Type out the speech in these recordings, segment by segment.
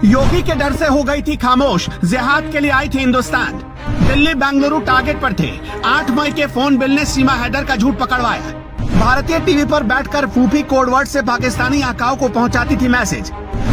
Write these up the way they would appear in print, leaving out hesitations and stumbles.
योगी के डर से हो गई थी खामोश, जिहाद के लिए आई थी हिंदुस्तान। दिल्ली बेंगलुरु टारगेट पर थे। 8 मई के फोन बिल ने सीमा हैदर का झूठ पकड़वाया। भारतीय टीवी पर बैठकर फूफी कोडवर्ड से पाकिस्तानी आकाओं को पहुंचाती थी मैसेज।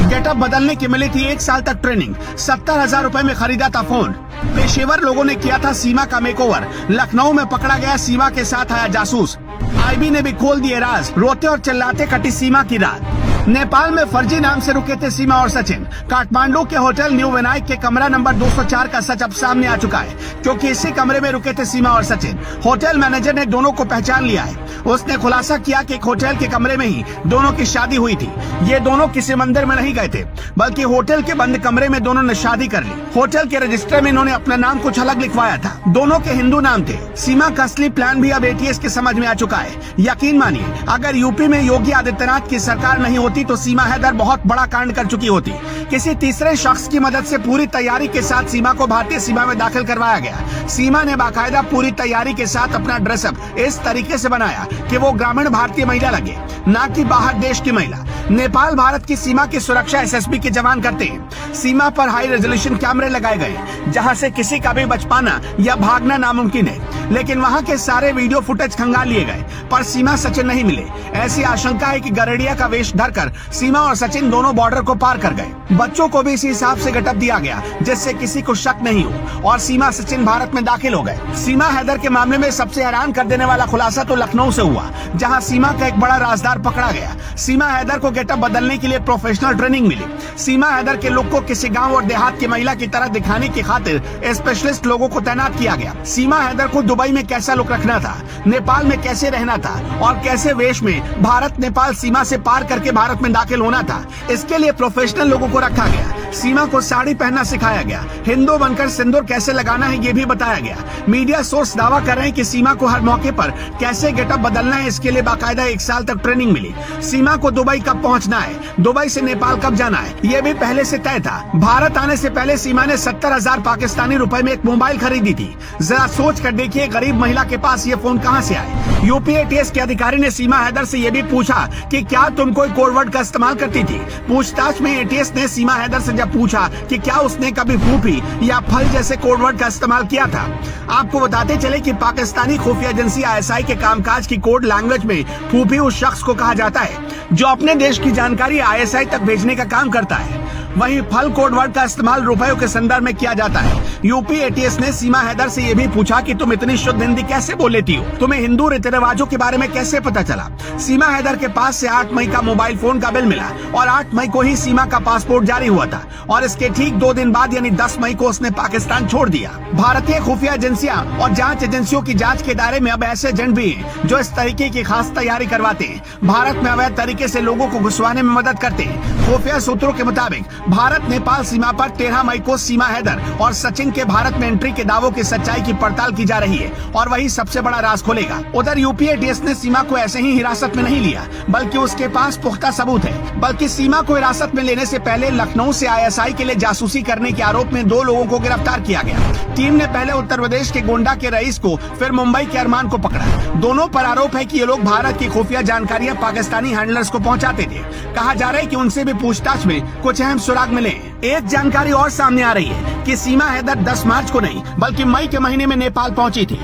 गेटअप बदलने की मिली थी 1 साल तक ट्रेनिंग। 70,000 रुपए में खरीदा था फोन। पेशेवर लोगों ने किया था सीमा का मेकओवर। लखनऊ में पकड़ा गया सीमा के साथ आया जासूस। आईबी ने भी खोल दिए राज। रोते और चिल्लाते कटी सीमा की रात। नेपाल में फर्जी नाम से रुके थे सीमा और सचिन। काठमांडू के होटल न्यू विनायक के कमरा नंबर 204 का सच अब सामने आ चुका है, क्योंकि इसी कमरे में रुके थे सीमा और सचिन। होटल मैनेजर ने दोनों को पहचान लिया है। उसने खुलासा किया कि एक होटल के कमरे में ही दोनों की शादी हुई थी। ये दोनों किसी मंदिर में नहीं गए थे, बल्कि होटल के बंद कमरे में दोनों ने शादी कर ली। होटल के रजिस्टर में इन्होंने अपना नाम कुछ अलग लिखवाया था। दोनों के हिंदू नाम थे। सीमा का असली प्लान भी अब एटीएस के समझ में आ चुका है। यकीन मानिए, अगर यूपी में योगी आदित्यनाथ की सरकार नहीं होती तो सीमा हैदर बहुत बड़ा कांड कर चुकी होती। किसी तीसरे शख्स की मदद से पूरी तैयारी के साथ सीमा को भारतीय सीमा में दाखिल करवाया गया। सीमा ने बाकायदा पूरी तैयारी के साथ अपना ड्रेसअप इस तरीके से बनाया कि वो ग्रामीण भारतीय महिला लगे, ना कि बाहर देश की महिला। नेपाल भारत की सीमा की सुरक्षा एसएसबी के जवान करते हैं। सीमा पर हाई रेजोल्यूशन कैमरे लगाए गए, जहां से किसी का भी बच पाना या भागना नामुमकिन है। लेकिन वहां के सारे वीडियो फुटेज खंगाल लिए गए, पर सीमा सचिन नहीं मिले। ऐसी आशंका है कि गरड़िया का वेश धरकर सीमा और सचिन दोनों बॉर्डर को पार कर गए। बच्चों को भी इसी हिसाब से गेटअप दिया गया, जिससे किसी को शक नहीं हो, और सीमा सचिन भारत में दाखिल हो गए। सीमा हैदर के मामले में सबसे हैरान कर देने वाला खुलासा तो लखनऊ से हुआ, जहां सीमा का एक बड़ा राजदार पकड़ा गया। सीमा हैदर को गेटअप बदलने के लिए प्रोफेशनल ट्रेनिंग मिली। सीमा हैदर के लुक को किसी गांव और देहात की महिला की तरह दिखाने की खातिर स्पेशलिस्ट लोगों को तैनात किया गया। सीमा हैदर को दुबई में कैसा लुक रखना था, नेपाल में कैसे रहना था, और कैसे वेश में भारत नेपाल सीमा से पार करके भारत में दाखिल होना था, इसके लिए प्रोफेशनल लोगों को रखा गया। सीमा को साड़ी पहनना सिखाया गया। हिंदू बनकर सिंदूर कैसे लगाना है ये भी बताया गया। मीडिया सोर्स दावा कर रहे हैं कि सीमा को हर मौके पर कैसे गेटअप बदलना है, इसके लिए बाकायदा 1 साल तक ट्रेनिंग मिली। सीमा को दुबई कब पहुंचना है, दुबई से नेपाल कब जाना है, ये भी पहले से तय था। भारत आने से पहले सीमा ने 70,000 पाकिस्तानी रुपए में एक मोबाइल खरीदी थी। जरा सोच कर देखिए, गरीब महिला के पास ये फोन कहां से आए। यूपी एटीएस के अधिकारी ने सीमा हैदर से ये भी पूछा कि क्या तुम कोई कोडवर्ड का इस्तेमाल करती थी। पूछताछ में एटीएस ने सीमा हैदर से जब पूछा कि क्या उसने कभी फूफी या फल जैसे कोडवर्ड का इस्तेमाल किया था। आपको बताते चले कि पाकिस्तानी खुफिया एजेंसी आईएसआई के कामकाज की कोड लैंग्वेज में फूफी उस शख्स को कहा जाता है जो अपने देश की जानकारी आईएसआई तक भेजने का काम करता है। वहीं फल कोडवर्ड का इस्तेमाल रुपयों के संदर्भ में किया जाता है। यूपी एटीएस ने सीमा हैदर से ये भी पूछा कि तुम इतनी शुद्ध हिंदी कैसे बोल लेती हो, तुम्हें हिंदू रीति रिवाजों के बारे में कैसे पता चला। सीमा हैदर के पास से 8 मई का मोबाइल फोन का बिल मिला, और 8 मई को ही सीमा का पासपोर्ट जारी हुआ था, और इसके ठीक 2 दिन बाद यानी 10 मई को उसने पाकिस्तान छोड़ दिया। भारतीय खुफिया एजेंसियां और जांच एजेंसियों की जांच के दायरे में अब ऐसे एजेंट भी हैं जो इस तरीके की खास तैयारी करवाते हैं। भारत में अवैध तरीके से लोगों को घुसवाने में मदद करते हैं। खुफिया सूत्रों के मुताबिक भारत नेपाल सीमा पर 13 मई को सीमा हैदर और सचिन के भारत में एंट्री के दावों की सच्चाई की पड़ताल की जा रही है, और वही सबसे बड़ा राज खोलेगा। उधर यूपी एटीएस ने सीमा को ऐसे ही हिरासत में नहीं लिया, बल्कि उसके पास पुख्ता सबूत है। बल्कि सीमा को हिरासत में लेने से पहले लखनऊ से आईएसआई के लिए जासूसी करने के आरोप में 2 लोगों को गिरफ्तार किया गया। टीम ने पहले उत्तर प्रदेश के गोंडा के रईस को, फिर मुंबई के अरमान को पकड़ा। दोनों पर आरोप है कि ये लोग भारत की खुफिया जानकारियां पाकिस्तानी हैंडलर्स को पहुंचाते थे। कहा जा रहा है कि उनसे भी पूछताछ में कुछ अहम सुराग मिले। एक जानकारी और सामने आ रही है कि सीमा हैदर 10 मार्च को नहीं, बल्कि मई के महीने में नेपाल पहुंची थी।